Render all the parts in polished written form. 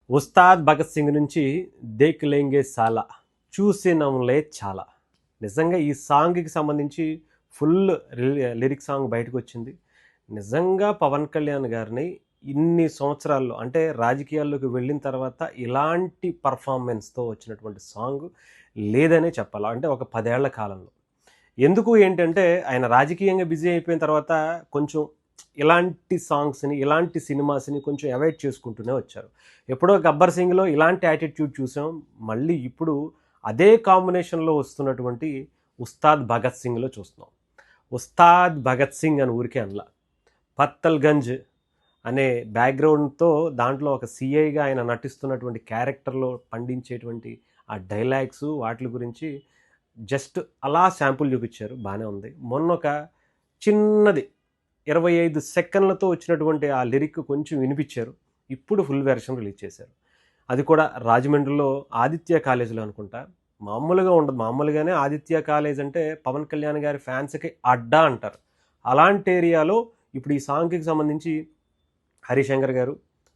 ఉస్తాద్ భగత్ సింగ్ నుంచి దేక్ లేంగే సాలా చూసినంలే చాలా. నిజంగా ఈ సాంగ్కి సంబంధించి ఫుల్ లిరిక్ సాంగ్ బయటకు వచ్చింది. నిజంగా పవన్ కళ్యాణ్ గారిని ఇన్ని సంవత్సరాల్లో అంటే రాజకీయాల్లోకి వెళ్ళిన తర్వాత ఇలాంటి పర్ఫార్మెన్స్తో వచ్చినటువంటి సాంగ్ లేదనే చెప్పాలి. అంటే ఒక 10 ఏళ్ల కాలంలో. ఎందుకు ఏంటంటే ఆయన రాజకీయంగా బిజీ అయిపోయిన తర్వాత కొంచెం ఇలాంటి సాంగ్స్ని ఇలాంటి సినిమాస్ని కొంచెం అవాయిడ్ చేసుకుంటూనే వచ్చారు. ఎప్పుడో గబ్బర్ సింగ్లో ఇలాంటి యాటిట్యూడ్ చూసాం. మళ్ళీ ఇప్పుడు అదే కాంబినేషన్లో వస్తున్నటువంటి ఉస్తాద్ భగత్ సింగ్లో చూస్తున్నాం. ఉస్తాద్ భగత్ సింగ్ అని ఊరికే అనలా, పత్తల్గంజ్ అనే బ్యాక్గ్రౌండ్తో దాంట్లో ఒక సిఐగా ఆయన నటిస్తున్నటువంటి క్యారెక్టర్లో పండించేటువంటి ఆ డైలాగ్స్ వాటి గురించి జస్ట్ అలా శాంపుల్ చూపించారు, బాగానే ఉంది. మొన్న ఒక చిన్నది 25 సెకండ్లతో వచ్చినటువంటి ఆ లిరిక్ కొంచెం వినిపించారు. ఇప్పుడు ఫుల్ వెర్షన్ రిలీజ్ చేశారు. అది కూడా రాజమండ్రిలో ఆదిత్య కాలేజీలో అనుకుంటా. మామూలుగా ఉండదు. మామూలుగానే ఆదిత్య కాలేజ్ అంటే పవన్ కళ్యాణ్ గారి ఫ్యాన్స్కి అడ్డా అంటారు. అలాంటి ఏరియాలో ఇప్పుడు ఈ సాంగ్కి సంబంధించి హరిశంకర్ గారు,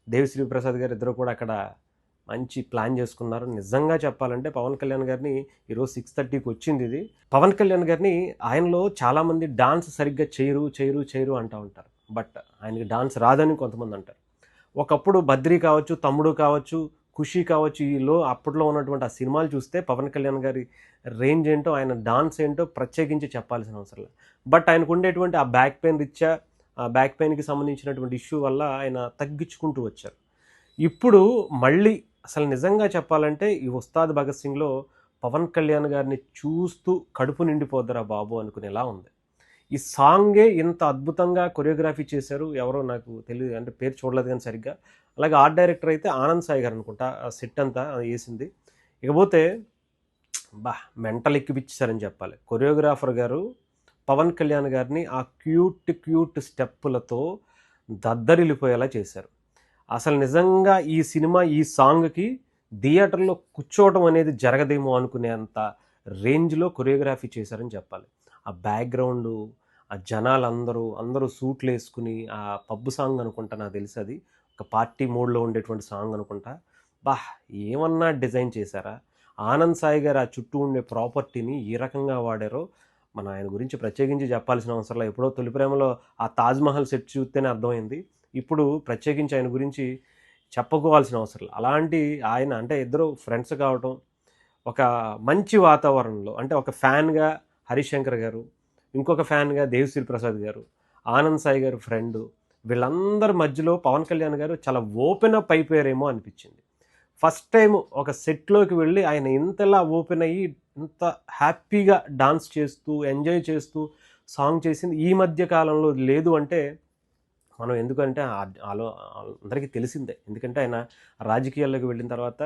దేవిశ్రీ ప్రసాద్ గారు ఇద్దరు కూడా అక్కడ మంచి ప్లాన్ చేసుకున్నారు. నిజంగా చెప్పాలంటే పవన్ కళ్యాణ్ గారిని ఈరోజు 6:30కి వచ్చింది ఇది. పవన్ కళ్యాణ్ గారిని ఆయనలో చాలామంది డాన్స్ సరిగ్గా చేయరు అంటూ ఉంటారు. బట్ ఆయనకి డాన్స్ రాదని కొంతమంది అంటారు. ఒకప్పుడు బద్రీ కావచ్చు, తమ్ముడు కావచ్చు, ఖుషి కావచ్చు, ఈలో అప్పట్లో ఉన్నటువంటి ఆ సినిమాలు చూస్తే పవన్ కళ్యాణ్ గారి రేంజ్ ఏంటో, ఆయన డాన్స్ ఏంటో ప్రత్యేకించి చెప్పాల్సిన అవసరం లేదు. బట్ ఆయనకు ఉండేటువంటి ఆ బ్యాక్ పెయిన్ రీత్యా, ఆ బ్యాక్ పెయిన్కి సంబంధించినటువంటి ఇష్యూ వల్ల ఆయన తగ్గించుకుంటూ వచ్చారు. ఇప్పుడు మళ్ళీ అసలు నిజంగా చెప్పాలంటే ఈ ఉస్తాద్ భగత్ సింగ్లో పవన్ కళ్యాణ్ గారిని చూస్తూ కడుపు నిండిపోద్దరా బాబు అనుకునేలా ఉంది. ఈ సాంగే ఇంత అద్భుతంగా కొరియోగ్రఫీ చేశారు. ఎవరో నాకు తెలియదు, అంటే పేరు చూడలేదు కానీ సరిగ్గా. అలాగే ఆర్ట్ డైరెక్టర్ అయితే ఆనంద్ సాయి గారు అనుకుంటా ఆ సెట్ అంతా వేసింది. ఇకపోతే మెంటల్ ఎక్కిపిచ్చారని చెప్పాలి. కొరియోగ్రాఫర్ గారు పవన్ కళ్యాణ్ గారిని ఆ క్యూట్ స్టెప్పులతో దద్దరిల్లిపోయేలా చేశారు. అసలు నిజంగా ఈ సినిమా ఈ సాంగ్కి థియేటర్లో కూర్చోవడం అనేది జరగదేమో అనుకునేంత రేంజ్లో కొరియోగ్రఫీ చేశారని చెప్పాలి. ఆ బ్యాక్గ్రౌండు, ఆ అందరూ సూట్లు వేసుకుని ఆ పబ్బు సాంగ్ అనుకుంటా, నాకు తెలిసి అది ఒక పార్టీ మోడ్లో ఉండేటువంటి సాంగ్ అనుకుంటా. ఏమన్నా డిజైన్ చేశారా? ఆనంద్ సాయి గారు ఆ చుట్టూ ఉండే ప్రాపర్టీని ఏ రకంగా వాడారో మన ఆయన గురించి ప్రత్యేకించి చెప్పాల్సిన అవసరం లేదు. ఎప్పుడో తొలి ప్రేమలో ఆ తాజ్మహల్ సెట్ చూస్తేనే అర్థమైంది. ఇప్పుడు ప్రత్యేకించి ఆయన గురించి చెప్పుకోవాల్సిన అవసరం లేదు. అలాంటి ఆయన అంటే ఇద్దరు ఫ్రెండ్స్ కావటం, ఒక మంచి వాతావరణంలో, అంటే ఒక ఫ్యాన్గా హరిశంకర్ గారు, ఇంకొక ఫ్యాన్గా దేవిశ్రీ ప్రసాద్ గారు, ఆనంద్ సాయి గారు ఫ్రెండు, వీళ్ళందరి మధ్యలో పవన్ కళ్యాణ్ గారు చాలా ఓపెన్ అప్ అయిపోయారేమో అనిపించింది. ఫస్ట్ టైం ఒక సెట్లోకి వెళ్ళి ఆయన ఇంతలా ఓపెన్ అయ్యి ఇంత హ్యాపీగా డాన్స్ చేస్తూ ఎంజాయ్ చేస్తూ సాంగ్ చేసింది ఈ మధ్య కాలంలో లేదు. అంటే మనం ఎందుకంటే అందరికీ తెలిసిందే. ఎందుకంటే ఆయన రాజకీయాల్లోకి వెళ్ళిన తర్వాత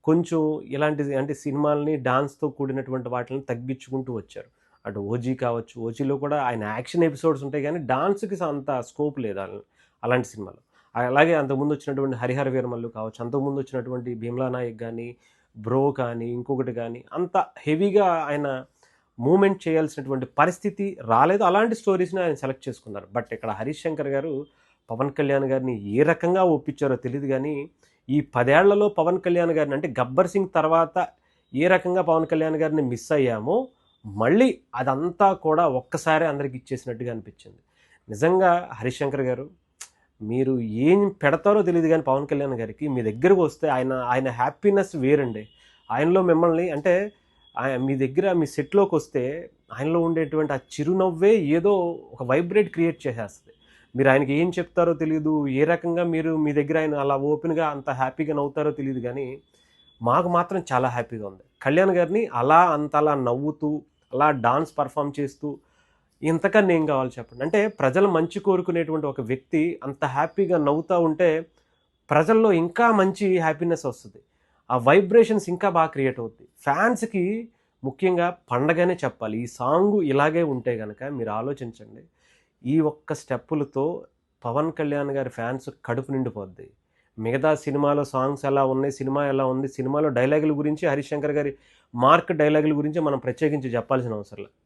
కొంచెం ఇలాంటిది అంటే సినిమాలని డాన్స్తో కూడినటువంటి వాటిని తగ్గించుకుంటూ వచ్చారు. అటు ఓజీ కావచ్చు, ఓజీలో కూడా ఆయన యాక్షన్ ఎపిసోడ్స్ ఉంటాయి కానీ డాన్స్కి అంత స్కోప్ లేదు అలాంటి సినిమాలు. అలాగే అంతకుముందు వచ్చినటువంటి హరిహర వీరమల్లు కావచ్చు, అంతకుముందు వచ్చినటువంటి భీమ్లా నాయక్ కానీ, బ్రో కానీ, ఇంకొకటి కానీ అంత హెవీగా ఆయన మూమెంట్ చేయాల్సినటువంటి పరిస్థితి రాలేదు. అలాంటి స్టోరీస్ని ఆయన సెలెక్ట్ చేసుకున్నారు. బట్ ఇక్కడ హరీష్ శంకర్ గారు పవన్ కళ్యాణ్ గారిని ఏ రకంగా ఒప్పించారో తెలియదు కానీ ఈ 10 ఏళ్లలో పవన్ కళ్యాణ్ గారిని, అంటే గబ్బర్ సింగ్ తర్వాత ఏ రకంగా పవన్ కళ్యాణ్ గారిని మిస్ అయ్యామో మళ్ళీ అదంతా కూడా ఒక్కసారి అందరికి ఇచ్చేసినట్టుగా అనిపించింది. నిజంగా హరీష్ శంకర్ గారు మీరు ఏం పెడతారో తెలియదు కానీ పవన్ కళ్యాణ్ గారికి మీ దగ్గరకు వస్తే ఆయన హ్యాపీనెస్ వేరండి. ఆయనలో మిమ్మల్ని అంటే మీ దగ్గర మీ సెట్లోకి వస్తే ఆయనలో ఉండేటువంటి ఆ చిరునవ్వే ఏదో ఒక వైబ్రేట్ క్రియేట్ చేసేస్తుంది. మీరు ఆయనకి ఏం చెప్తారో తెలియదు, ఏ రకంగా మీరు మీ దగ్గర ఆయన అలా ఓపెన్గా అంత హ్యాపీగా నవ్వుతారో తెలియదు కానీ మాకు మాత్రం చాలా హ్యాపీగా ఉంది. కళ్యాణ్ గారిని అంతలా నవ్వుతూ అలా డాన్స్ పర్ఫామ్ చేస్తూ ఇంతకన్నా ఏం కావాలి చెప్పండి. అంటే ప్రజలు మంచి కోరుకునేటువంటి ఒక వ్యక్తి అంత హ్యాపీగా నవ్వుతూ ఉంటే ప్రజల్లో ఇంకా మంచి హ్యాపీనెస్ వస్తుంది. ఆ వైబ్రేషన్స్ ఇంకా బాగా క్రియేట్ అవుతుంది. ఫ్యాన్స్కి ముఖ్యంగా పండగనే చెప్పాలి. ఈ సాంగ్ ఇలాగే ఉంటే కనుక మీరు ఆలోచించండి, ఈ ఒక్క స్టెప్పులతో పవన్ కళ్యాణ్ గారి ఫ్యాన్స్ కడుపు నిండిపోద్ది. మిగతా సినిమాలో సాంగ్స్ ఎలా ఉన్నాయి, సినిమా ఎలా ఉంది, సినిమాలో డైలాగుల గురించి హరిశంకర్ గారి మార్క్ డైలాగుల గురించి మనం ప్రత్యేకించి చెప్పాల్సిన అవసరం లేదు.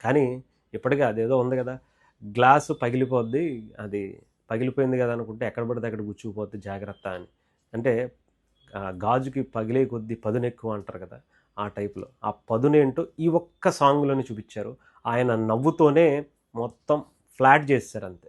కానీ ఇప్పటికే అదేదో ఉంది కదా, గ్లాసు పగిలిపోద్ది, అది పగిలిపోయింది కదా అనుకుంటే ఎక్కడ పడితే అక్కడ గుచ్చుకుపోద్ది జాగ్రత్త అని. అంటే గాజుకి పగిలే కొద్దీ పదునెక్కువ అంటారు కదా, ఆ టైప్లో ఆ పదునేంటో ఈ ఒక్క సాంగ్లోనే చూపించారు. ఆయన నవ్వుతోనే మొత్తం ఫ్లాట్ చేశారు అంతే.